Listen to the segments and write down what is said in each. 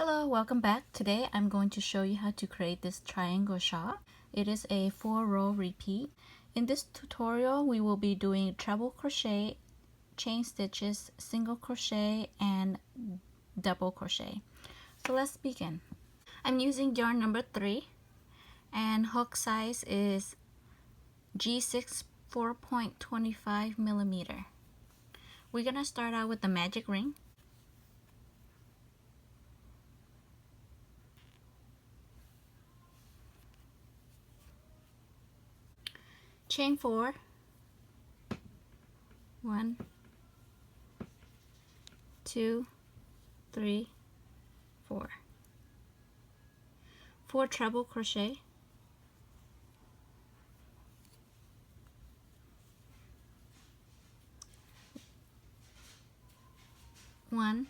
Hello, welcome back. Today I'm going to show you how to create this triangle shawl. It is a 4-row repeat. In this tutorial we will be doing treble crochet, chain stitches, single crochet, and double crochet. So let's begin. I'm using yarn number 3 and hook size is G6 4.25 millimeter. We're gonna start out with the magic ring. Chain 4, 1, 2, 3, 4. 4 treble crochet, 1,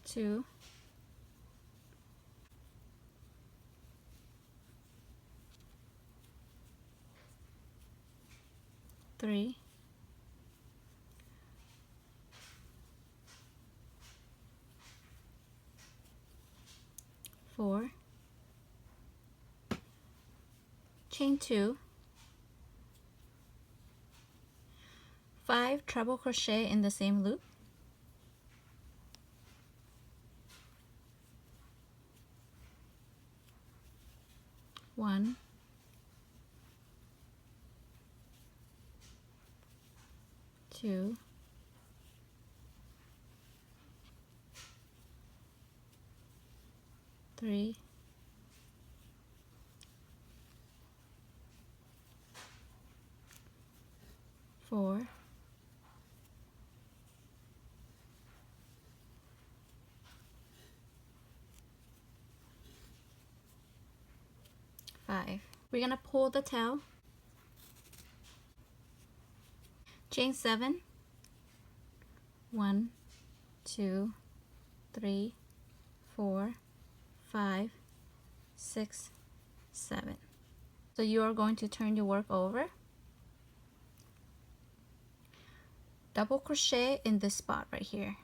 2, 3, 4, chain 2, 5 treble crochet in the same loop, 1, 2, 3, 4, 5. We're gonna pull the tail, chain 7, 1, 2, 3, 4, 5, 6, 7. So you are going to turn your work over, double crochet in this spot right here.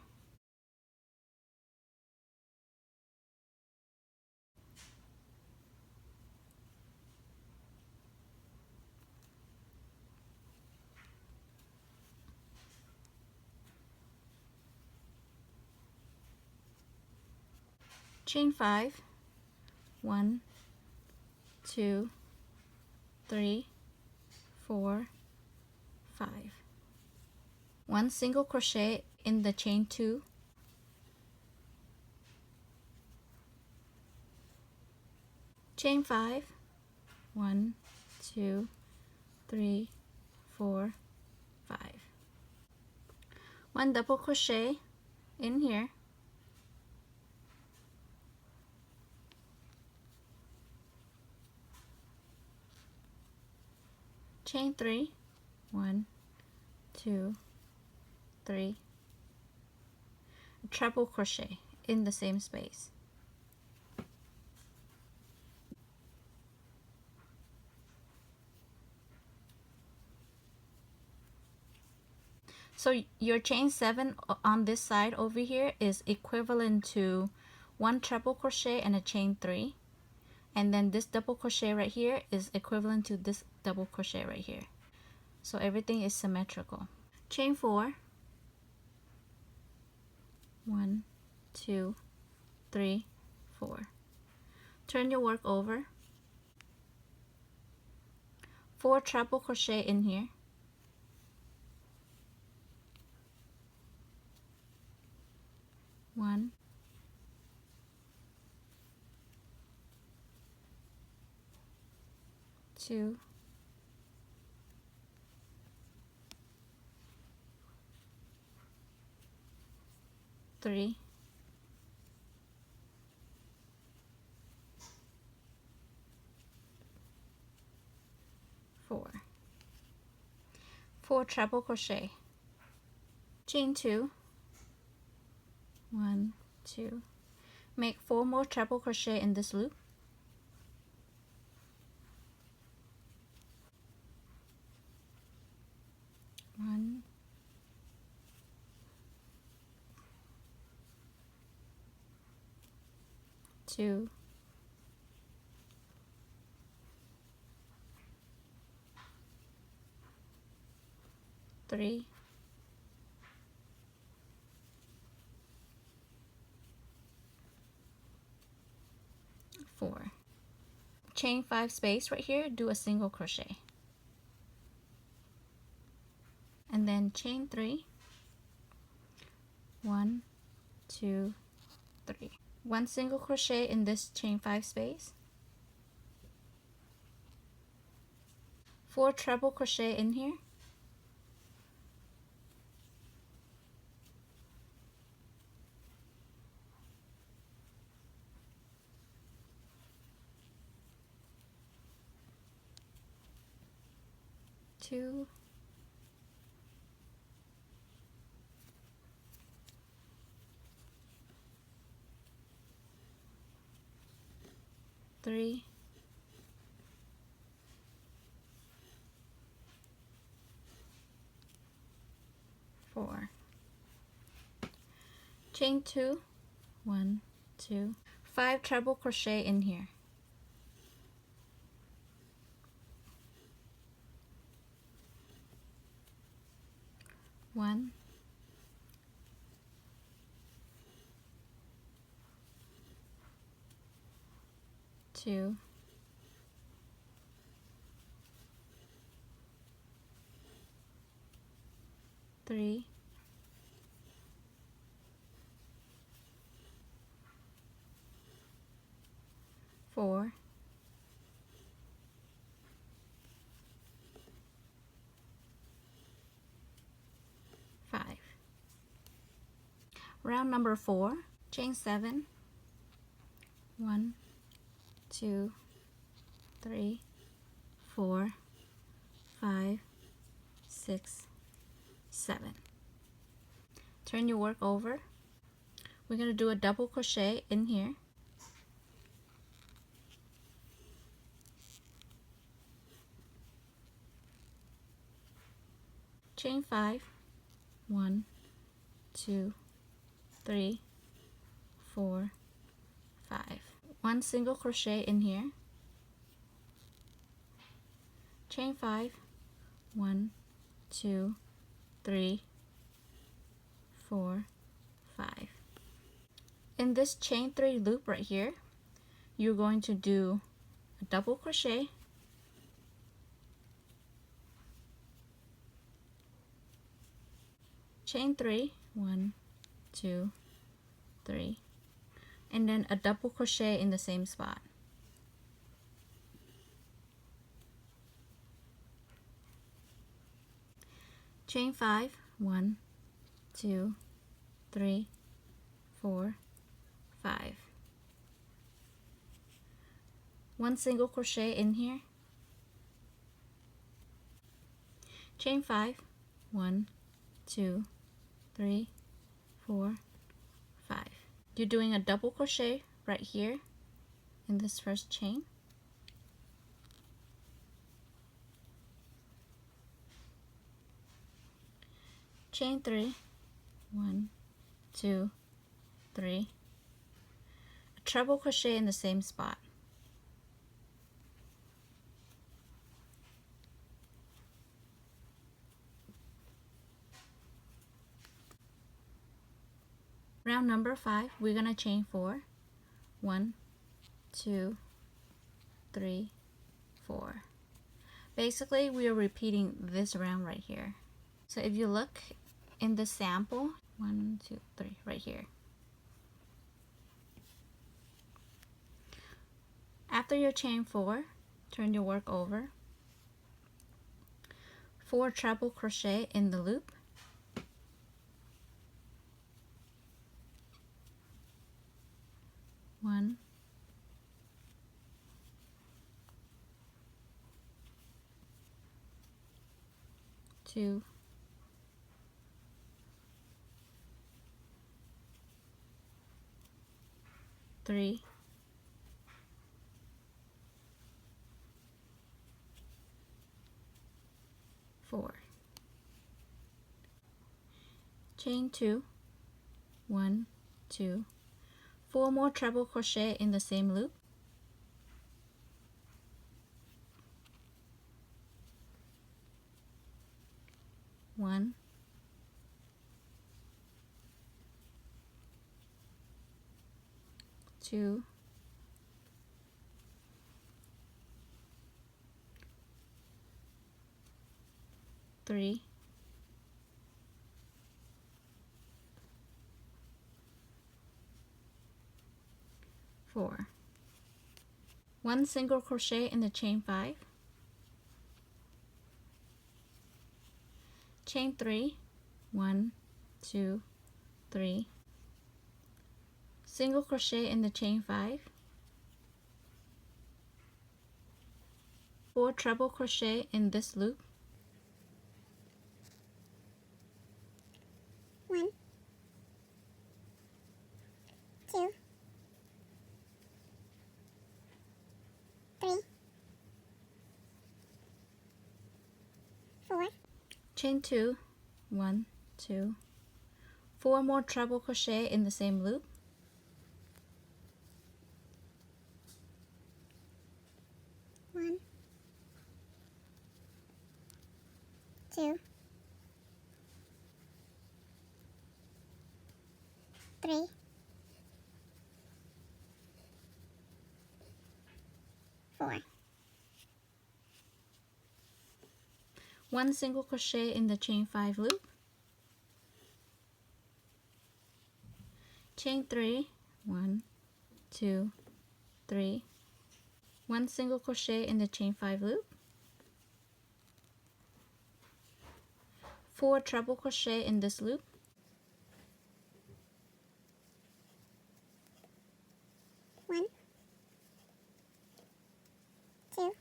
Chain 5, 1, 2, 3, 4, 5. 1 single crochet in the chain 2, chain 5, 1, 2, 3, 4, 5. 1 double crochet in here, chain 3, 1, 2, 3, treble crochet in the same space. So your chain 7 on this side over here is equivalent to 1 treble crochet and a chain 3, and then this double crochet right here is equivalent to this double crochet right here. So everything is symmetrical. Chain 4, 1, 2, 3, 4. Turn your work over, 4 treble crochet in here, 1, 2, 3, 4. 4 treble crochet, chain 2, 1, 2. Make 4 more treble crochet in this loop, 2, 3, 4. Chain 5 space right here, do a single crochet, and then chain 3, 1, 2, 3. 1 single crochet in this chain 5 space, 4 treble crochet in here, 2, 3, 4. Chain 2, 1, 2, 5 treble crochet in here, 1, 2, 3, 4, 5. Round number 4, chain 7, 1, 2, 3, 4, 5, 6, 7. Turn your work over. We're going to do a double crochet in here, chain 5, 1, 2, 3, 4, 5. 1 single crochet in here, chain 5, 1, 2, 3, 4, 5. In this chain 3 loop right here, you're going to do a double crochet, chain 3, 1, 2, 3, and then a double crochet in the same spot. Chain 5, 1, 2, 3, 4, 5. 1 single crochet in here, chain 5, 1, 2, 3, 4, 5. You're doing a double crochet right here in this first chain, chain 3, 1, 2, 3, a treble crochet in the same spot, round number 5, we're going to chain 4, 1, 2, 3, 4. Basically, we are repeating this round right here. So if you look in the sample, 1, 2, 3, right here. After your chain 4, turn your work over. 4 treble crochet in the loop. 1, 2, 3, 4. Chain 2, 1, 2, 4 more treble crochet in the same loop. 1, 2, 3, 4. 1 single crochet in the chain 5, chain 3, 1, 2, 3, single crochet in the chain 5, 4 treble crochet in this loop, 1, 2, 3, 4, chain 2, 1, 2, 4 more treble crochet in the same loop, 1, 2, 3, 4, 1 single crochet in the chain 5 loop, chain 3, 1, 2, 3, 1 single crochet in the chain 5 loop, 4 treble crochet in this loop, 1, 2,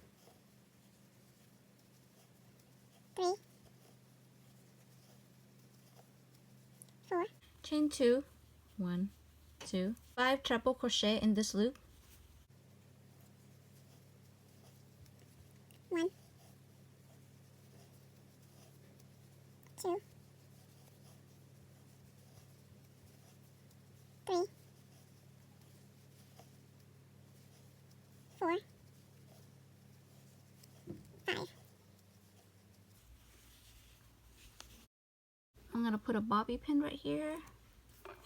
3, 4, chain 2, 1, 2, 5 treble crochet in this loop, 1, 2, 3, 4, 5. I'm going to put a bobby pin right here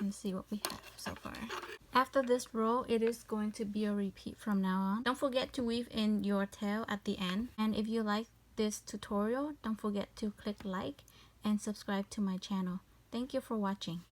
and see what we have so far. After this row, it is going to be a repeat from now on. Don't forget to weave in your tail at the end. And if you like this tutorial, don't forget to click like and subscribe to my channel. Thank you for watching.